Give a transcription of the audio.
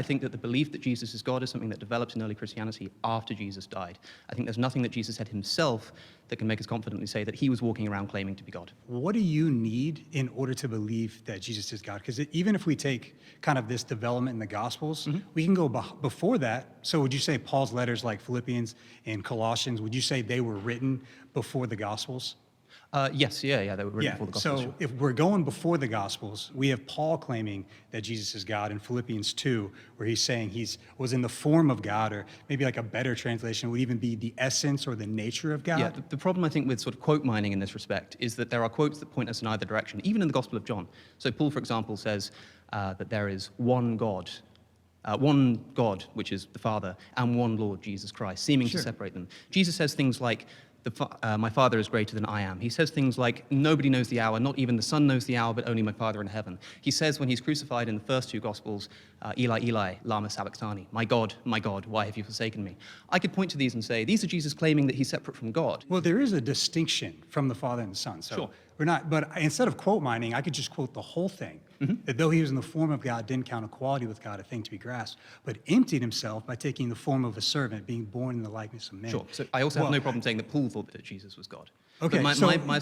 I think that the belief that Jesus is God is something that develops in early Christianity after Jesus died. I think there's nothing that Jesus said himself that can make us confidently say that he was walking around claiming to be God. What do you need in order to believe that Jesus is God? Because even if we take kind of this development in the Gospels, we can go before that. So would you say Paul's letters like Philippians and Colossians, would you say they were written before the Gospels? Yes, yeah, they were written before the Gospels. So sure. if we're going before the Gospels, we have Paul claiming that Jesus is God in Philippians 2, where he's saying was in the form of God, or maybe like a better translation would even be the essence or the nature of God. Yeah, the problem I think with sort of quote mining in this respect is that there are quotes that point us in either direction, even in the Gospel of John. So Paul, for example, says that there is one God, which is the Father, and one Lord, Jesus Christ, seeming to separate them. Jesus says things like, my Father is greater than I am. He says things like, nobody knows the hour, not even the Son knows the hour, but only my Father in heaven. He says when he's crucified in the first two Gospels, Eli, Eli, lama sabachthani, my God, why have you forsaken me? I could point to these and say, these are Jesus claiming that he's separate from God. Well, there is a distinction from the Father and the Son. So Sure. we're not, but instead of quote mining, I could just quote the whole thing. That though he was in the form of God, didn't count equality with God a thing to be grasped, but emptied himself by taking the form of a servant, being born in the likeness of men. Sure. So I also have no problem saying that Paul thought that Jesus was God. Okay, But my